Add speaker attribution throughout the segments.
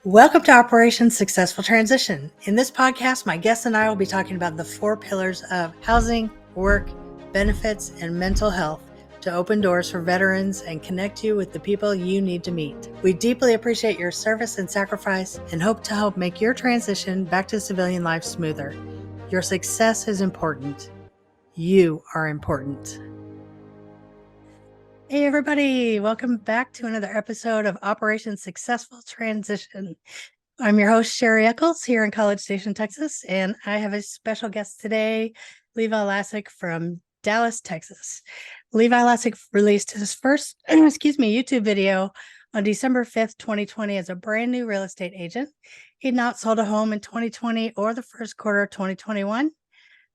Speaker 1: Welcome to Operation Successful Transition. In this podcast, my guests and I will be talking about the 4 pillars of housing, work, benefits, and mental health to open doors for veterans and connect you with the people you need to meet. We deeply appreciate your service and sacrifice and hope to help make your transition back to civilian life smoother. Your success is important. You are important. Hey everybody, welcome back to another episode of Operation Successful Transition. I'm your host, Sherri Echols, here in College Station, Texas, and I have a special guest today, Levi Lascsak from Dallas, Texas. Levi Lascsak released his first YouTube video on December 5th, 2020 as a brand new real estate agent. He had not sold a home in 2020 or the first quarter of 2021.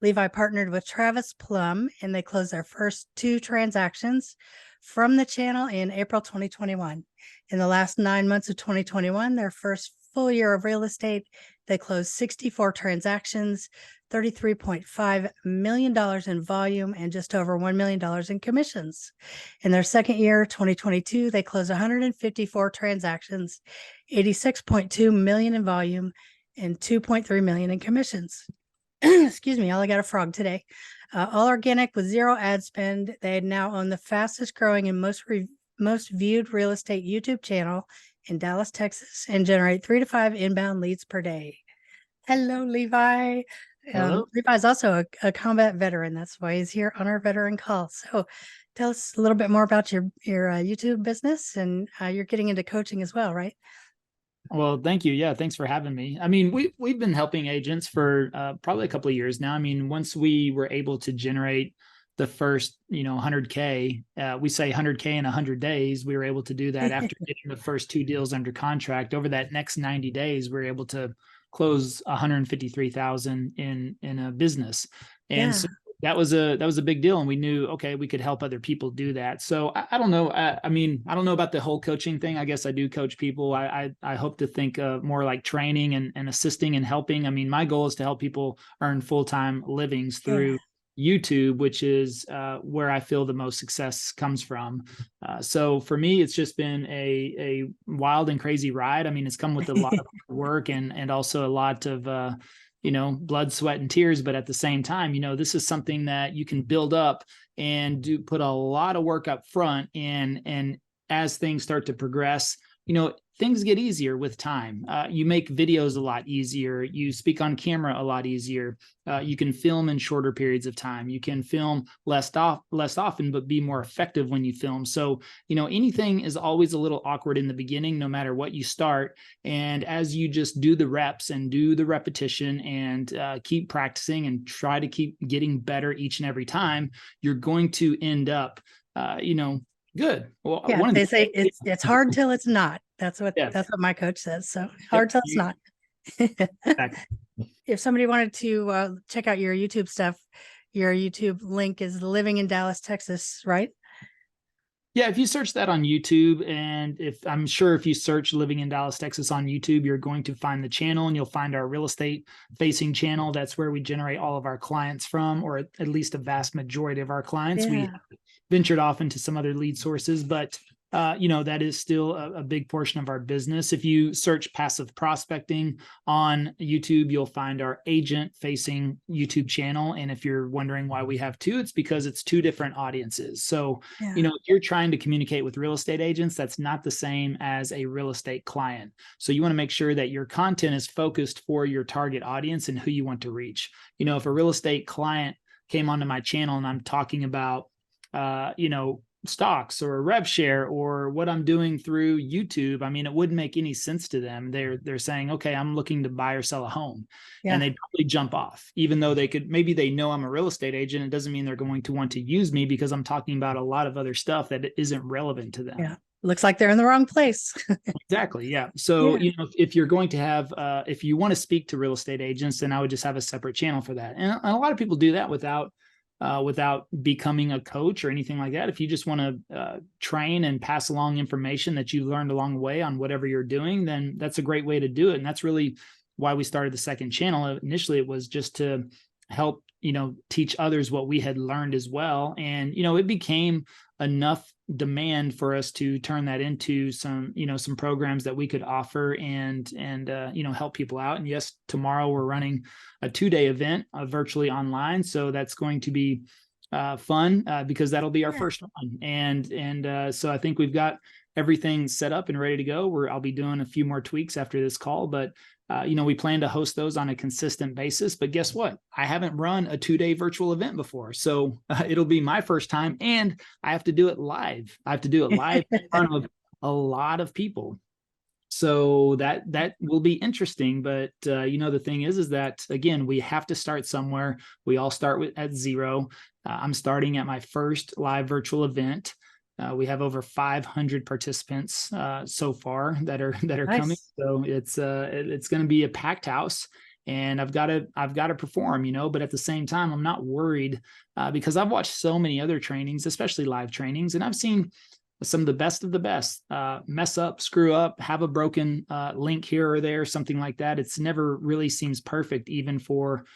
Speaker 1: Levi partnered with Travis Plum, and they closed their first 2 transactions from the channel in April 2021. In the last 9 months of 2021, their first full year of real estate, they closed 64 transactions, $33.5 million in volume, and just over $1 million in commissions. In their second year, 2022, they closed 154 transactions, $86.2 million in volume, and $2.3 million in commissions. Excuse me, I got a frog today. All organic with zero ad spend. They now own the fastest growing and most viewed real estate YouTube channel in Dallas, Texas, and generate 3 to 5 inbound leads per day. Hello, Levi.
Speaker 2: Hello.
Speaker 1: Levi's also a combat veteran. That's why he's here on our veteran call. So tell us a little bit more about your YouTube business, and you're getting into coaching as well, right?
Speaker 2: Well, thank you. Yeah, thanks for having me. I mean, we've been helping agents for probably a couple of years now. I mean, once we were able to generate the first, 100K, we say 100K in 100 days. We were able to do that after getting the first 2 deals under contract. Over that next 90 days, we were able to close 153,000 in a business, and so that was a big deal. And we knew, okay, we could help other people do that. So I don't know. I mean, I don't know about the whole coaching thing. I guess I do coach people. I hope to think more like training and assisting and helping. I mean, my goal is to help people earn full-time livings through YouTube, which is where I feel the most success comes from. So for me, it's just been a wild and crazy ride. I mean, it's come with a lot of work and also a lot of blood, sweat, and tears. But at the same time, this is something that you can build up and put a lot of work up front. And as things start to progress, things get easier with time. You make videos a lot easier. You speak on camera a lot easier. You can film in shorter periods of time. You can film less often, but be more effective when you film. So, anything is always a little awkward in the beginning, no matter what you start. And as you just do the reps and do the repetition and keep practicing and try to keep getting better each and every time, you're going to end up, good. Well,
Speaker 1: they say it's hard till it's not. That's what my coach says. So hard till it's not. Exactly. If somebody wanted to check out your YouTube stuff, your YouTube link is Living in Dallas, Texas, right?
Speaker 2: Yeah, if you search that on YouTube, and I'm sure if you search Living in Dallas, Texas on YouTube, you're going to find the channel, and you'll find our real estate facing channel. That's where we generate all of our clients from, or at least a vast majority of our clients. We ventured off into some other lead sources, but that is still a big portion of our business. If you search passive prospecting on YouTube, you'll find our agent facing YouTube channel. And if you're wondering why we have 2, it's because it's 2 different audiences. So, if you're trying to communicate with real estate agents, that's not the same as a real estate client. So you want to make sure that your content is focused for your target audience and who you want to reach. If a real estate client came onto my channel and I'm talking about, stocks or rev share or what I'm doing through YouTube, I mean, it wouldn't make any sense to them. They're saying, okay, I'm looking to buy or sell a home. And they probably jump off, even though maybe they know I'm a real estate agent. It doesn't mean they're going to want to use me because I'm talking about a lot of other stuff that isn't relevant to them.
Speaker 1: Yeah. Looks like they're in the wrong place.
Speaker 2: Exactly. Yeah. So, if you're going to have, if you want to speak to real estate agents, then I would just have a separate channel for that. And a lot of people do that without becoming a coach or anything like that. If you just want to train and pass along information that you learned along the way on whatever you're doing, then that's a great way to do it. And that's really why we started the second channel. Initially, it was just to help, teach others what we had learned as well. And, it became enough demand for us to turn that into some, some programs that we could offer and help people out. And yes, tomorrow we're running a 2-day event virtually online. So that's going to be fun because that'll be our first one. And so I think we've got everything set up and ready to go. I'll be doing a few more tweaks after this call, but we plan to host those on a consistent basis. But guess what? I haven't run a 2-day virtual event before. So it'll be my first time, and I have to do it live. I have to do it live in front of a lot of people. So that will be interesting. But, the thing is that, again, we have to start somewhere. We all start at zero. I'm starting at my first live virtual event. We have over 500 participants so far that are nice. Coming. So it's going to be a packed house, and I've got to perform, but at the same time, I'm not worried because I've watched so many other trainings, especially live trainings, and I've seen some of the best mess up, screw up, have a broken link here or there, something like that. It's never really seems perfect, even for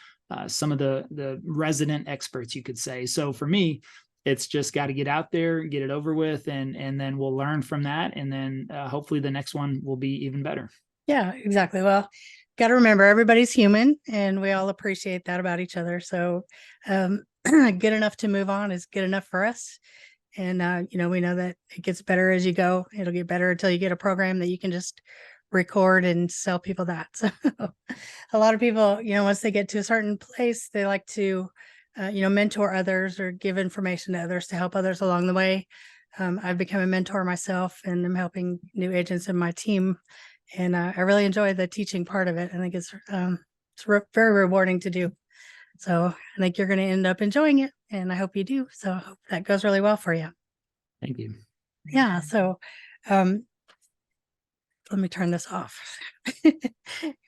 Speaker 2: some of the resident experts, you could say. So for me, it's just got to get out there, get it over with, and then we'll learn from that. And then hopefully the next one will be even better.
Speaker 1: Yeah, exactly. Well, got to remember, everybody's human, and we all appreciate that about each other. So good enough to move on is good enough for us. And, we know that it gets better as you go. It'll get better until you get a program that you can just record and sell people that. So a lot of people, once they get to a certain place, they like to mentor others or give information to others to help others along the way. I've become a mentor myself, and I'm helping new agents in my team. And I really enjoy the teaching part of it. I think it's very rewarding to do. So I think you're going to end up enjoying it, and I hope you do. So I hope that goes really well for you.
Speaker 2: Thank you.
Speaker 1: Yeah. So let me turn this off.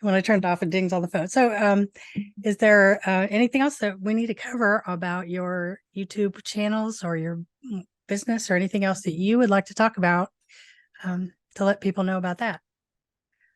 Speaker 1: When I turn it off, it dings on the phone. So is there anything else that we need to cover about your YouTube channels or your business, or anything else that you would like to talk about to let people know about that?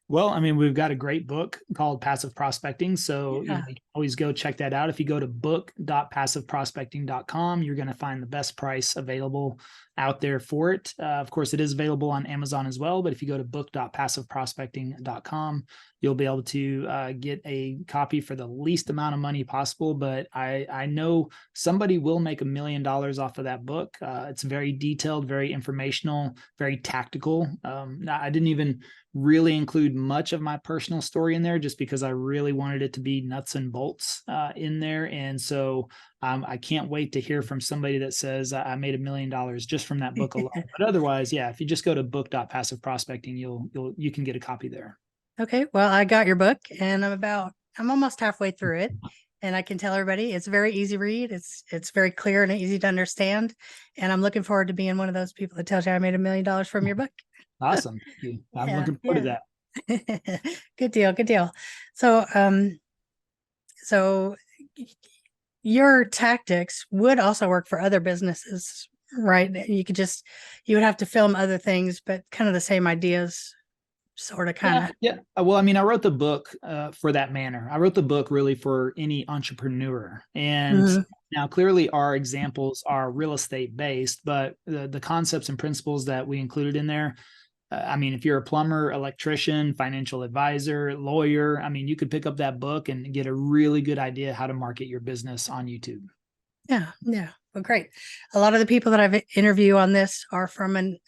Speaker 2: Well, I mean, we've got a great book called Passive Prospecting. So you can always go check that out. If you go to book.passiveprospecting.com, you're going to find the best price available out there for it. Of course, it is available on Amazon as well. But if you go to book.passiveprospecting.com, you'll be able to get a copy for the least amount of money possible. But I know somebody will make $1 million off of that book. It's very detailed, very informational, very tactical. I didn't even really include much of my personal story in there, just because I really wanted it to be nuts and bolts in there. And so I can't wait to hear from somebody that says I made $1 million just from that book alone. But otherwise, yeah, if you just go to book.passiveprospecting, you can get a copy there.
Speaker 1: Okay. Well, I got your book, and I'm almost halfway through it. And I can tell everybody it's a very easy read. It's very clear and easy to understand. And I'm looking forward to being one of those people that tells you I made $1 million from your book.
Speaker 2: Awesome. Thank you. I'm looking forward to
Speaker 1: that. Good deal. Good deal. So, so your tactics would also work for other businesses, right? You would have to film other things, but kind of the same ideas, sort of, kind of.
Speaker 2: Yeah. Well, I mean, I wrote the book for that manner. I wrote the book really for any entrepreneur. And now clearly our examples are real estate based, but the concepts and principles that we included in there, I mean, if you're a plumber, electrician, financial advisor, lawyer, I mean, you could pick up that book and get a really good idea how to market your business on YouTube.
Speaker 1: Yeah. Yeah. Well, great. A lot of the people that I've interviewed on this are from an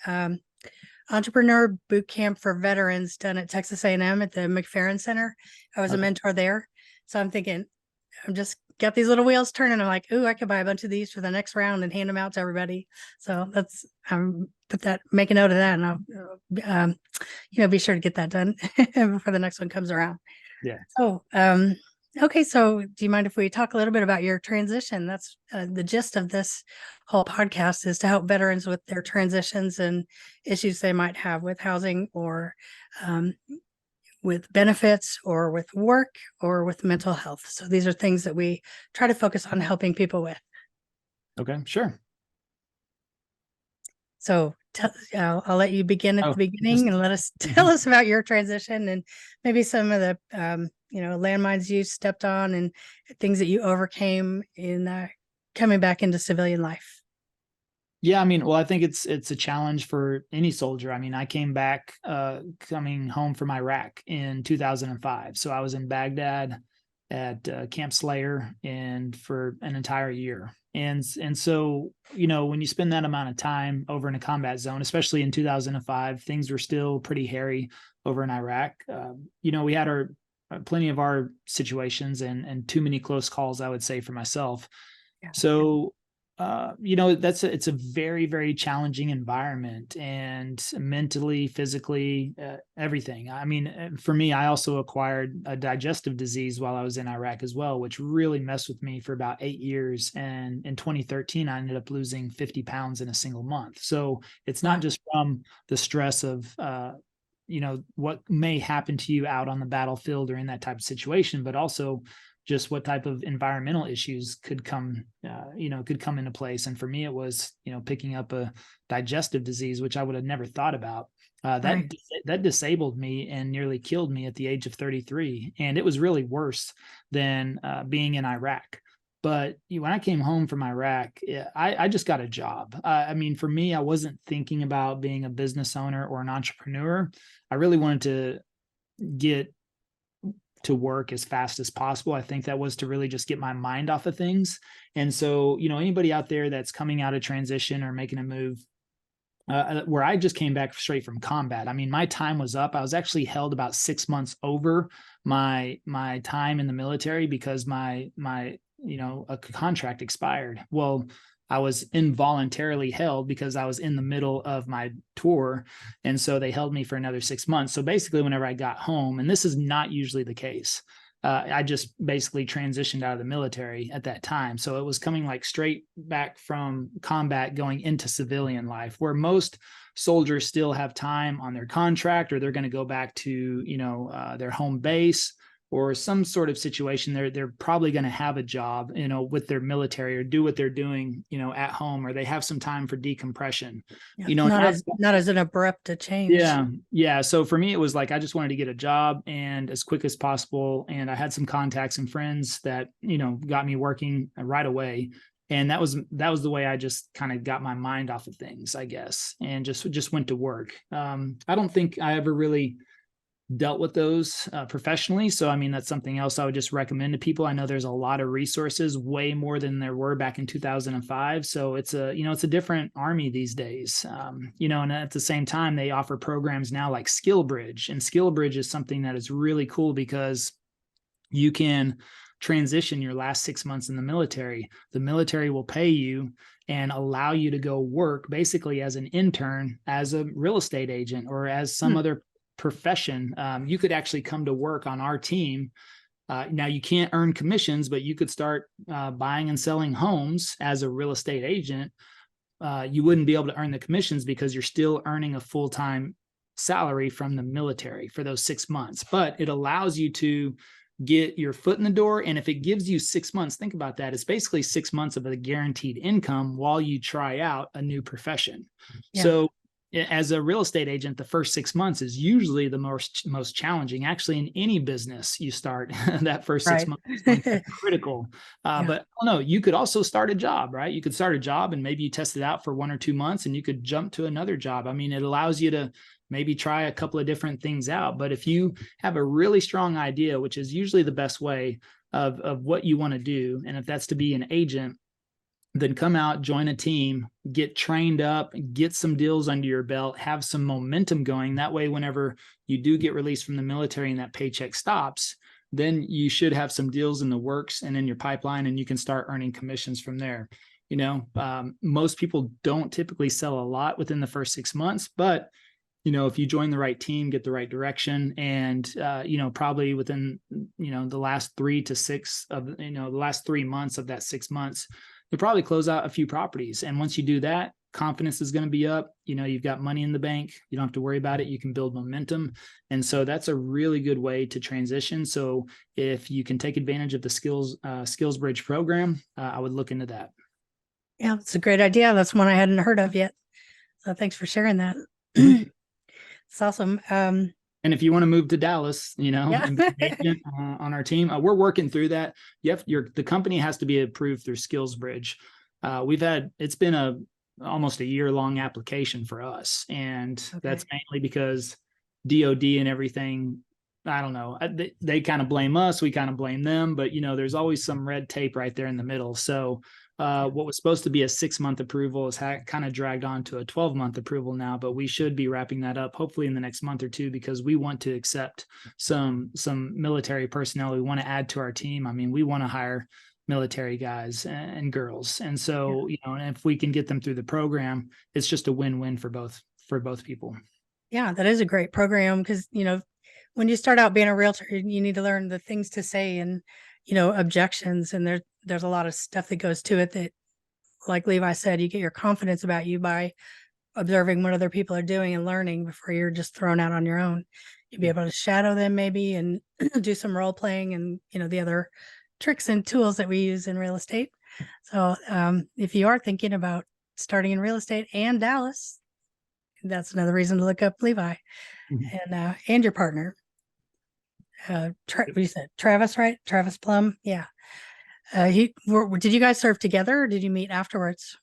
Speaker 1: entrepreneur boot camp for veterans done at Texas A&M at the McFerrin Center. I was a mentor there. So I'm thinking, I'm just got these little wheels turning. I'm like, ooh, I could buy a bunch of these for the next round and hand them out to everybody. So that's, make a note of that, and I'll, be sure to get that done before the next one comes around.
Speaker 2: Yeah.
Speaker 1: So, okay. So do you mind if we talk a little bit about your transition? That's the gist of this whole podcast, is to help veterans with their transitions and issues they might have with housing, or with benefits, or with work, or with mental health. So these are things that we try to focus on helping people with.
Speaker 2: Okay, sure.
Speaker 1: So I'll let you begin at the beginning and tell us about your transition, and maybe some of the landmines you stepped on and things that you overcame in coming back into civilian life.
Speaker 2: Yeah, I mean, well, I think it's a challenge for any soldier. I mean, I came back coming home from Iraq in 2005. So I was in Baghdad at Camp Slayer and for an entire year. And so, when you spend that amount of time over in a combat zone, especially in 2005, things were still pretty hairy over in Iraq. We had our plenty of our situations and too many close calls, I would say, for myself.
Speaker 1: Yeah.
Speaker 2: So it's a very, very challenging environment, and mentally, physically, everything. I mean, for me, I also acquired a digestive disease while I was in Iraq as well, which really messed with me for about 8 years. And in 2013, I ended up losing 50 pounds in a single month. So it's not
Speaker 1: Wow.
Speaker 2: just from the stress of, what may happen to you out on the battlefield or in that type of situation, but also just what type of environmental issues could come into place. And for me, it was, picking up a digestive disease, which I would have never thought about.
Speaker 1: Right.
Speaker 2: That disabled me and nearly killed me at the age of 33. And it was really worse than being in Iraq. But when I came home from Iraq, I just got a job. I mean, for me, I wasn't thinking about being a business owner or an entrepreneur. I really wanted to get to work as fast as possible. I think that was to really just get my mind off of things. And so, anybody out there that's coming out of transition or making a move, where I just came back straight from combat. I mean, my time was up. I was actually held about 6 months over my time in the military because my a contract expired. Well, I was involuntarily held because I was in the middle of my tour. And so they held me for another 6 months. So basically, whenever I got home, and this is not usually the case, I just basically transitioned out of the military at that time. So it was coming like straight back from combat going into civilian life, where most soldiers still have time on their contract, or they're going to go back to, their home base or some sort of situation. They're probably going to have a job, with their military, or do what they're doing, at home, or they have some time for decompression.
Speaker 1: Yeah.
Speaker 2: Not
Speaker 1: Not as an abrupt a change.
Speaker 2: yeah. Yeah. So for me, it was like, I just wanted to get a job and as quick as possible. And I had some contacts and friends that, got me working right away. And that was the way I just kind of got my mind off of things, I guess, and just went to work. I don't think I ever really dealt with those professionally. So, I mean, that's something else I would just recommend to people. I know there's a lot of resources, way more than there were back in 2005. So it's a different army these days. And at the same time, they offer programs now like Skill Bridge, and Skill Bridge is something that is really cool because you can transition your last 6 months in the military. The military will pay you and allow you to go work basically as an intern, as a real estate agent, or as some other profession. You could actually come to work on our team. Now you can't earn commissions, but you could start buying and selling homes as a real estate agent. You wouldn't be able to earn the commissions because you're still earning a full-time salary from the military for those 6 months, but it allows you to get your foot in the door. And if it gives you 6 months, think about that. It's basically 6 months of a guaranteed income while you try out a new profession. Yeah. So as a real estate agent, the first 6 months is usually the most challenging. Actually, in any business you start, that first 6 months is critical. But I don't know, you could also start a job, right? You could start a job and maybe you test it out for 1 or 2 months and you could jump to another job. I mean, it allows you to maybe try a couple of different things out. But if you have a really strong idea, which is usually the best way of what you want to do, and if that's to be an agent, then come out, join a team, get trained up, get some deals under your belt, have some momentum going. That way, whenever you do get released from the military and that paycheck stops, then you should have some deals in the works and in your pipeline, and you can start earning commissions from there. Most people don't typically sell a lot within the first 6 months, but if you join the right team, get the right direction, and probably within the last 3 to 6 of the last 3 months of that 6 months, you'll probably close out a few properties. And once you do that, confidence is going to be up. You've got money in the bank. You don't have to worry about it. You can build momentum. And so that's a really good way to transition. So if you can take advantage of the Skills Bridge program, I would look into that.
Speaker 1: Yeah, it's a great idea. That's one I hadn't heard of yet. So thanks for sharing that. It's awesome.
Speaker 2: And if you want to move to Dallas, and be an agent, on our team, we're working through that. The company has to be approved through Skills Bridge. It's been a almost a year-long application for us. And
Speaker 1: Okay.
Speaker 2: that's mainly because DOD and everything, I don't know, they kind of blame us, we kind of blame them, but there's always some red tape right there in the middle. So what was supposed to be a 6-month approval is kind of dragged on to a 12-month approval now, but we should be wrapping that up hopefully in the next month or two, because we want to accept some military personnel we want to add to our team. I mean, we want to hire military guys and girls. And so, and if we can get them through the program, it's just a win-win for both people.
Speaker 1: Yeah, that is a great program, because, when you start out being a realtor, you need to learn the things to say and, objections. And there's a lot of stuff that goes to it that, like Levi said, you get your confidence about you by observing what other people are doing and learning before you're just thrown out on your own. You'll be able to shadow them maybe and do some role playing and, the other tricks and tools that we use in real estate. So if you are thinking about starting in real estate and Dallas, that's another reason to look up Levi and your partner. What you said, Travis, right? Travis Plum. Yeah. Did you guys serve together or did you meet afterwards?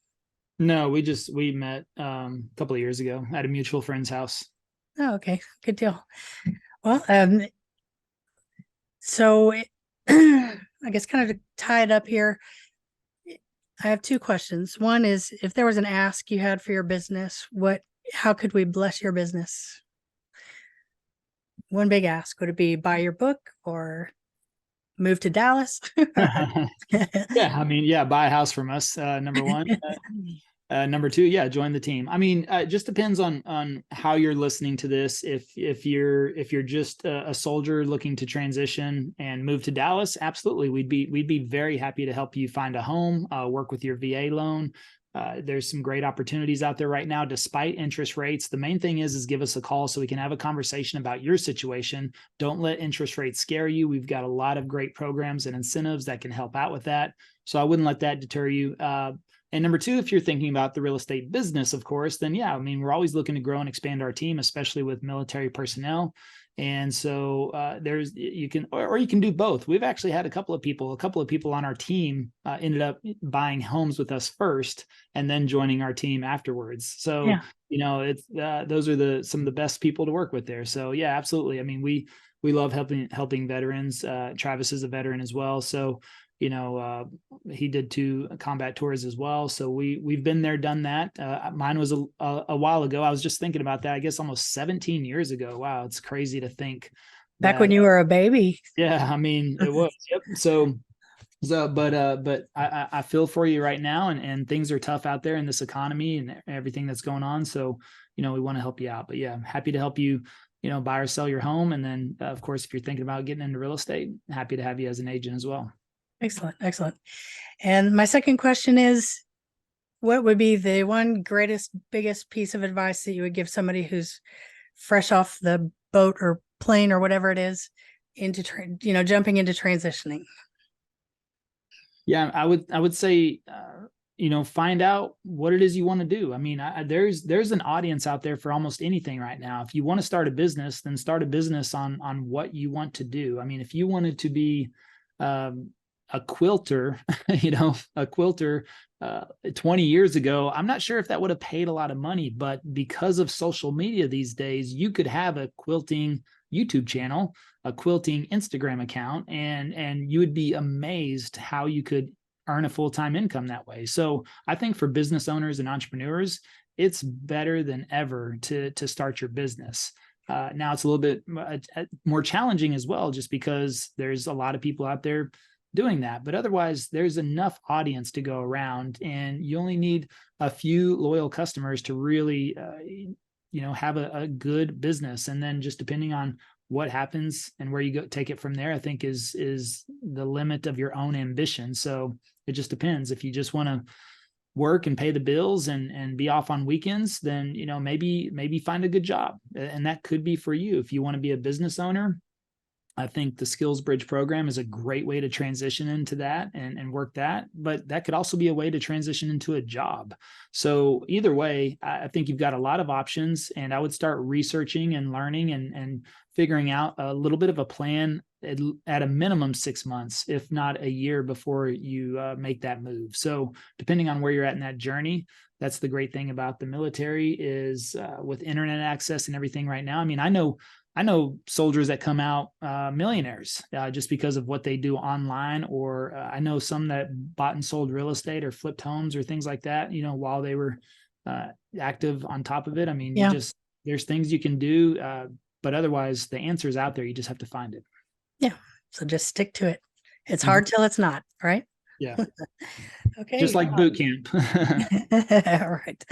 Speaker 2: No, we met a couple of years ago at a mutual friend's house.
Speaker 1: Oh, okay. Good deal. Well, so I guess kind of to tie it up here, I have two questions. One is, if there was an ask you had for your business, how could we bless your business? One big ask, would it be buy your book or move to Dallas?
Speaker 2: Yeah, I mean, buy a house from us, number one. Number two, join the team. I mean, it just depends on how you're listening to this. If you're just a soldier looking to transition and move to Dallas, absolutely, we'd be very happy to help you find a home, work with your VA loan. There's some great opportunities out there right now, despite interest rates. The main thing is give us a call so we can have a conversation about your situation. Don't let interest rates scare you. We've got a lot of great programs and incentives that can help out with that. So I wouldn't let that deter you. And number two, if you're thinking about the real estate business, of course, then I mean, we're always looking to grow and expand our team, especially with military personnel. And so you can do both. We've actually had a couple of people on our team ended up buying homes with us first and then joining our team afterwards. So, it's those are some of the best people to work with there. So yeah, absolutely. I mean, we love helping veterans. Travis is a veteran as well. So, he did 2 combat tours as well. So we've been there, done that. Mine was a while ago. I was just thinking about that. I guess almost 17 years ago. Wow. It's crazy to think.
Speaker 1: Back when you were a baby.
Speaker 2: Yeah. I mean, it was. Yep. So, but I feel for you right now, and things are tough out there in this economy and everything that's going on. So, we want to help you out, but I'm happy to help you, buy or sell your home. And then of course, if you're thinking about getting into real estate, happy to have you as an agent as well.
Speaker 1: Excellent. Excellent. And my second question is, what would be the one biggest piece of advice that you would give somebody who's fresh off the boat or plane or whatever it is into, jumping into transitioning?
Speaker 2: Yeah, I would say, find out what it is you want to do. I mean, there's an audience out there for almost anything right now. If you want to start a business, then start a business on what you want to do. I mean, if you wanted to be a quilter, a quilter 20 years ago, I'm not sure if that would have paid a lot of money, but because of social media these days, you could have a quilting YouTube channel, a quilting Instagram account, and you would be amazed how you could earn a full-time income that way. So I think for business owners and entrepreneurs, it's better than ever to start your business. Now it's a little bit more challenging as well, just because there's a lot of people out there doing that, but otherwise there's enough audience to go around, and you only need a few loyal customers to really have a good business. And then just depending on what happens and where you go take it from there, I think is the limit of your own ambition. So it just depends. If you just want to work and pay the bills and be off on weekends, then maybe find a good job, and that could be for you. If you want to be a business owner, I think the Skills Bridge program is a great way to transition into that and work that, but that could also be a way to transition into a job. So either way, I think you've got a lot of options, and I would start researching and learning and figuring out a little bit of a plan at a minimum 6 months, if not a year, before you make that move. So depending on where you're at in that journey, that's the great thing about the military is with internet access and everything right now. I mean, I know soldiers that come out millionaires just because of what they do online, or I know some that bought and sold real estate or flipped homes or things like that, while they were active on top of it. I mean,
Speaker 1: Yeah.
Speaker 2: there's things you can do, but otherwise the answer is out there. You just have to find it.
Speaker 1: Yeah. So just stick to it. It's hard till it's not, right?
Speaker 2: Yeah.
Speaker 1: Okay.
Speaker 2: Just like boot camp.
Speaker 1: All right.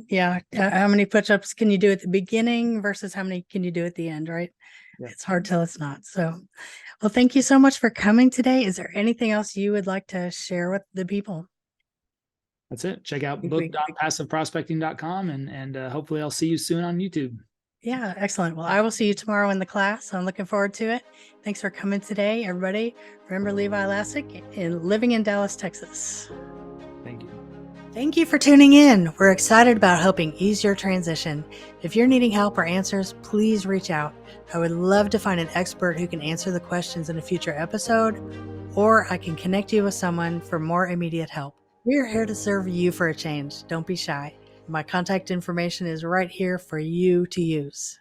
Speaker 1: Yeah. How many push-ups can you do at the beginning versus how many can you do at the end, right?
Speaker 2: Yeah.
Speaker 1: It's hard till it's not. So, well, thank you so much for coming today. Is there anything else you would like to share with the people?
Speaker 2: That's it. Check out book.passiveprospecting.com and hopefully I'll see you soon on YouTube.
Speaker 1: Yeah, excellent. Well, I will see you tomorrow in the class. I'm looking forward to it. Thanks for coming today, everybody. Remember Levi Lascsak in living in Dallas, Texas.
Speaker 2: Thank you.
Speaker 1: Thank you for tuning in. We're excited about helping ease your transition. If you're needing help or answers, please reach out. I would love to find an expert who can answer the questions in a future episode, or I can connect you with someone for more immediate help. We're here to serve you for a change. Don't be shy. My contact information is right here for you to use.